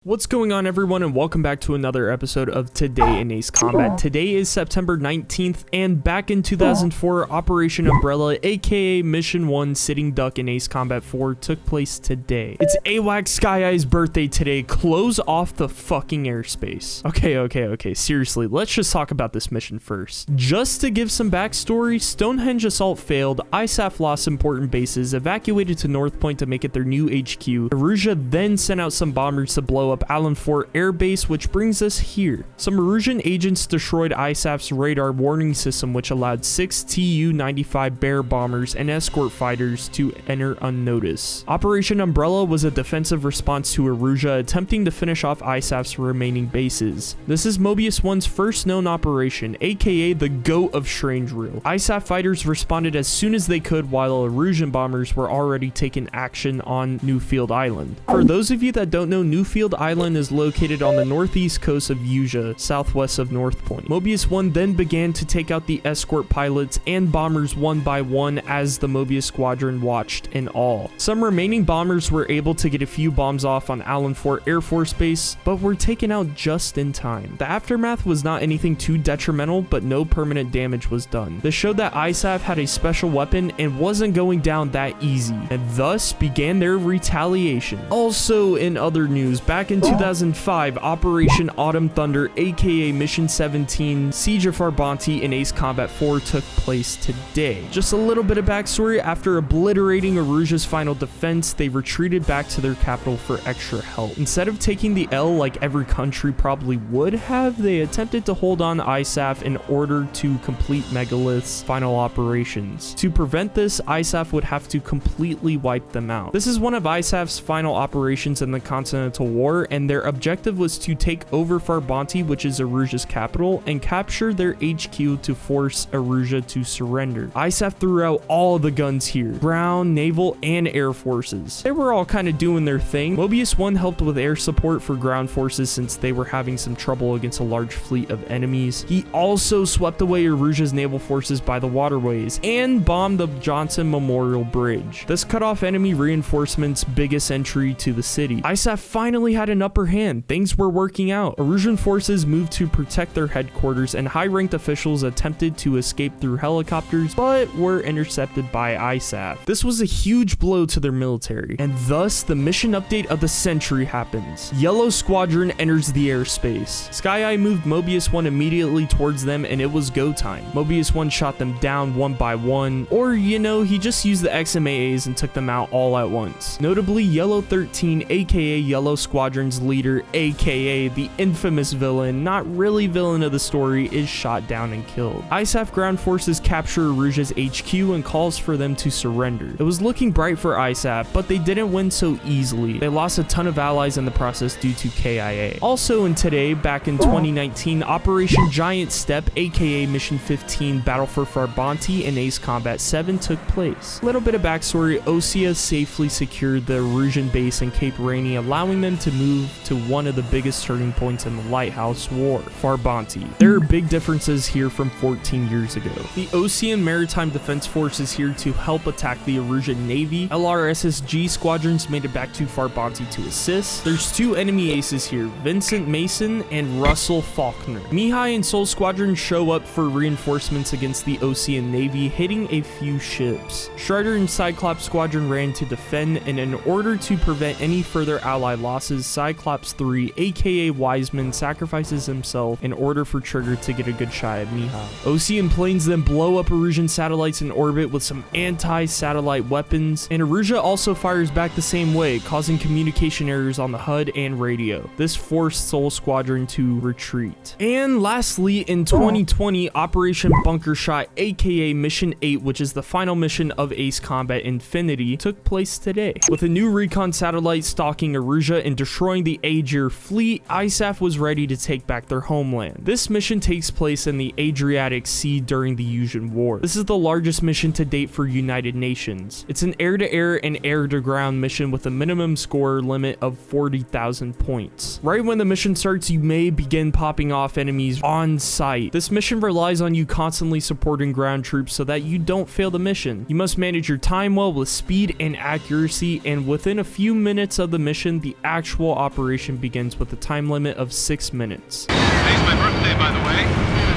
What's going on, everyone, and welcome back to another episode of Today in Ace Combat. Today is September 19th, and back in 2004, Operation Umbrella, aka Mission 1 Sitting Duck in Ace Combat 4 took place today. It's AWAC Sky Eye's birthday today. Close off the fucking airspace. Okay, seriously, let's just talk about this mission first. Just to give some backstory, Stonehenge assault failed, ISAF lost important bases, evacuated to North Point to make it their new HQ. Erusia then sent out some bombers to blow up Allen Fort Air Base, which brings us here. Some Erusian agents destroyed ISAF's radar warning system, which allowed 6 Tu-95 Bear bombers and escort fighters to enter unnoticed. Operation Umbrella was a defensive response to Erusia attempting to finish off ISAF's remaining bases. This is Mobius 1's first known operation, aka the GOAT of Strange Reel. ISAF fighters responded as soon as they could, while Erusian bombers were already taking action on Newfield Island. For those of you that don't know, Newfield Island is located on the northeast coast of Usia, southwest of North Point. Mobius 1 then began to take out the escort pilots and bombers one by one as the Mobius squadron watched in awe. Some remaining bombers were able to get a few bombs off on Allen Fort Air Force Base, but were taken out just in time. The aftermath was not anything too detrimental, but no permanent damage was done. This showed that ISAF had a special weapon and wasn't going down that easy, and thus began their retaliation. Also, in other news, back in 2005, Operation Autumn Thunder, aka Mission 17, Siege of Farbanti in Ace Combat 4 took place today. Just a little bit of backstory: after obliterating Erusia's final defense, they retreated back to their capital for extra help. Instead of taking the L like every country probably would have, they attempted to hold on ISAF in order to complete Megalith's final operations. To prevent this, ISAF would have to completely wipe them out. This is one of ISAF's final operations in the Continental War, and their objective was to take over Farbanti, which is Erusia's capital, and capture their HQ to force Erusia to surrender. ISAF threw out all of the guns here, ground, naval, and air forces. They were all kind of doing their thing. Mobius 1 helped with air support for ground forces since they were having some trouble against a large fleet of enemies. He also swept away Erusia's naval forces by the waterways and bombed the Johnson Memorial Bridge. This cut off enemy reinforcements' biggest entry to the city. ISAF finally had an upper hand. Things were working out. Erusian forces moved to protect their headquarters, and high-ranked officials attempted to escape through helicopters, but were intercepted by ISAF. This was a huge blow to their military, and thus the mission update of the century happens. Yellow Squadron enters the airspace. Sky Eye moved Mobius 1 immediately towards them, and it was go time. Mobius 1 shot them down one by one, or he just used the XMAAs and took them out all at once. Notably, Yellow 13, aka Yellow Squadron's leader, aka the infamous villain, not really villain of the story, is shot down and killed. ISAF ground forces capture Erusia's HQ and calls for them to surrender. It was looking bright for ISAF, but they didn't win so easily. They lost a ton of allies in the process due to KIA. Also in today, back in 2019, Operation Giant Step, aka Mission 15 Battle for Farbanti in Ace Combat 7 took place. Little bit of backstory: Osea safely secured the Erusian base in Cape Rainy, allowing them to move to one of the biggest turning points in the Lighthouse War, Farbanti. There are big differences here from 14 years ago. The Ocean Maritime Defense Force is here to help attack the Erusian Navy. LRSSG squadrons made it back to Farbanti to assist. There's two enemy aces here, Vincent Mason and Russell Faulkner. Mihai and Soul Squadron show up for reinforcements against the Ocean Navy, hitting a few ships. Strider and Cyclops Squadron ran to defend, and in order to prevent any further ally losses, Cyclops 3, aka Wiseman, sacrifices himself in order for Trigger to get a good shot at Mihai. Ocean planes then blow up Erusian satellites in orbit with some anti-satellite weapons, and Erusia also fires back the same way, causing communication errors on the HUD and radio. This forced Soul Squadron to retreat. And lastly, in 2020, Operation Bunker Shot, aka Mission 8, which is the final mission of Ace Combat Infinity, took place today. With a new recon satellite stalking Erusia and destroying the Aegir fleet, ISAF was ready to take back their homeland. This mission takes place in the Adriatic Sea during the Usian War. This is the largest mission to date for United Nations. It's an air-to-air and air-to-ground mission with a minimum score limit of 40,000 points. Right when the mission starts, you may begin popping off enemies on sight. This mission relies on you constantly supporting ground troops so that you don't fail the mission. You must manage your time well with speed and accuracy, and within a few minutes of the mission, the actual normal operation begins with a time limit of 6 minutes. Today's my birthday, by the way.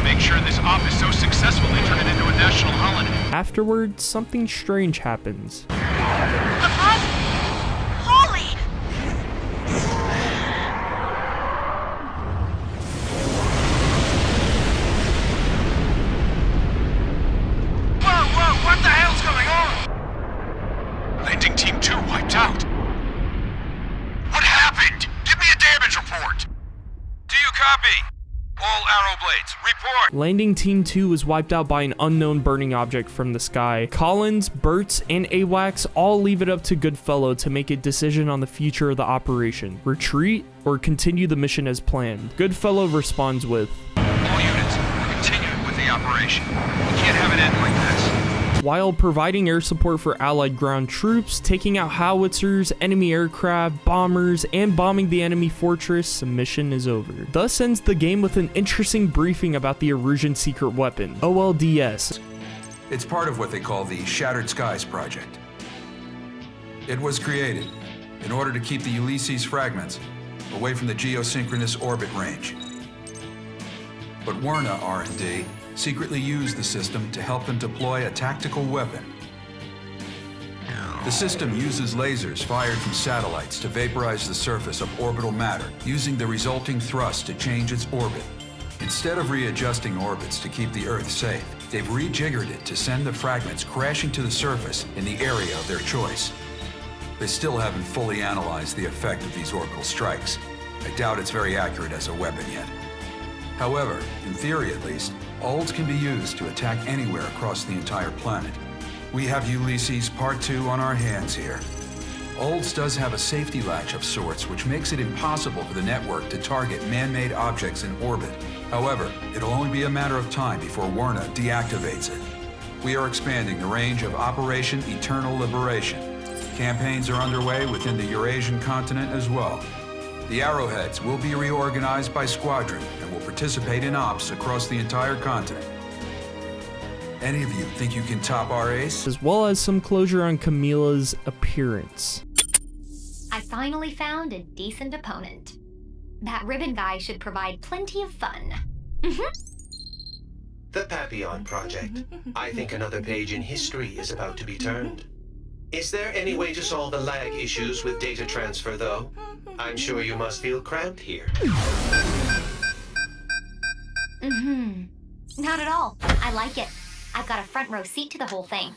Make sure this op is so successful they turn it into a national holiday. Afterwards, something strange happens. Holy! Whoa, what the hell's going on? Landing Team 2 wiped out. What happened? Give me a damage report. Do you copy? All arrow blades, report! Landing Team 2 was wiped out by an unknown burning object from the sky. Collins, Burtz, and AWACS all leave it up to Goodfellow to make a decision on the future of the operation. Retreat or continue the mission as planned? Goodfellow responds with, All units, continue with the operation. We can't have it end like this. while providing air support for Allied ground troops, taking out howitzers, enemy aircraft, bombers, and bombing the enemy fortress, the mission is over. Thus ends the game with an interesting briefing about the Erusian secret weapon, OLDS. It's part of what they call the Shattered Skies Project. It was created in order to keep the Ulysses fragments away from the geosynchronous orbit range. But Werna R&D secretly used the system to help them deploy a tactical weapon. The system uses lasers fired from satellites to vaporize the surface of orbital matter, using the resulting thrust to change its orbit. Instead of readjusting orbits to keep the Earth safe, they've rejiggered it to send the fragments crashing to the surface in the area of their choice. They still haven't fully analyzed the effect of these orbital strikes. I doubt it's very accurate as a weapon yet. However, in theory at least, ULDS can be used to attack anywhere across the entire planet. We have Ulysses Part 2 on our hands here. ULDS does have a safety latch of sorts, which makes it impossible for the network to target man-made objects in orbit. However, it'll only be a matter of time before Werna deactivates it. We are expanding the range of Operation Eternal Liberation. Campaigns are underway within the Eurasian continent as well. The Arrowheads will be reorganized by squadron and will participate in ops across the entire continent. Any of you think you can top our ace? As well as some closure on Camilla's appearance. I finally found a decent opponent. That ribbon guy should provide plenty of fun. The Papillon Project. I think another page in history is about to be turned. Is there any way to solve the lag issues with data transfer, though? I'm sure you must feel cramped here. Not at all. I like it. I've got a front row seat to the whole thing.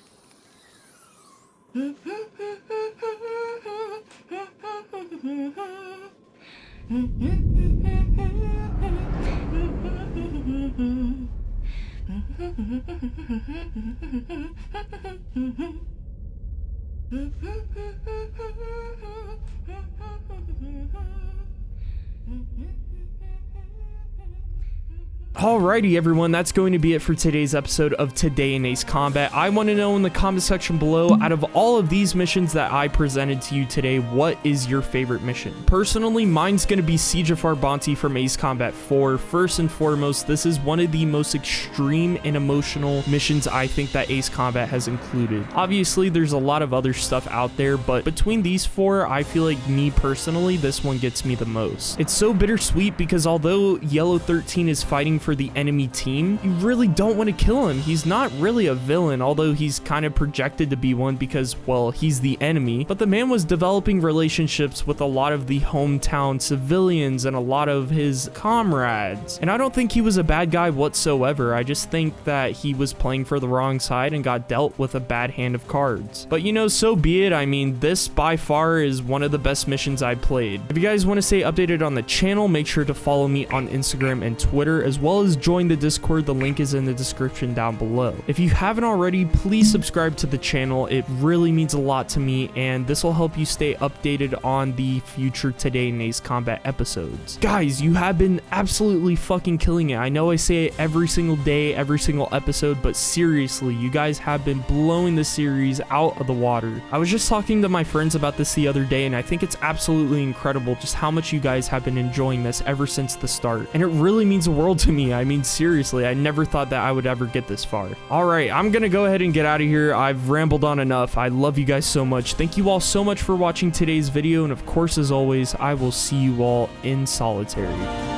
Alrighty everyone, that's going to be it for today's episode of Today in Ace Combat. I want to know in the comment section below, out of all of these missions that I presented to you today, what is your favorite mission? Personally, mine's going to be Siege of Farbanti from Ace Combat 4. First and foremost, this is one of the most extreme and emotional missions I think that Ace Combat has included. Obviously, there's a lot of other stuff out there, but between these four, I feel like me personally, this one gets me the most. It's so bittersweet because although Yellow 13 is fighting for the enemy team, you really don't want to kill him. He's not really a villain, although he's kind of projected to be one because, well, he's the enemy. But the man was developing relationships with a lot of the hometown civilians and a lot of his comrades. And I don't think he was a bad guy whatsoever. I just think that he was playing for the wrong side and got dealt with a bad hand of cards. But you know, so be it. I mean, this by far is one of the best missions I played. If you guys want to stay updated on the channel, make sure to follow me on Instagram and Twitter, as well as join the Discord. The link is in the description down below. If you haven't already, please subscribe to the channel. It really means a lot to me, and this will help you stay updated on the future Today in Ace Combat episodes. Guys, you have been absolutely fucking killing it. I know I say it every single day, every single episode, but seriously, you guys have been blowing the series out of the water. I was just talking to my friends about this the other day, and I think it's absolutely incredible just how much you guys have been enjoying this ever since the start, and it really means the world to me. me. I mean, seriously, I never thought that I would ever get this far. All right, I'm gonna go ahead and get out of here. I've rambled on enough. I love you guys so much. Thank you all so much for watching today's video, and of course, as always, I will see you all in solitary.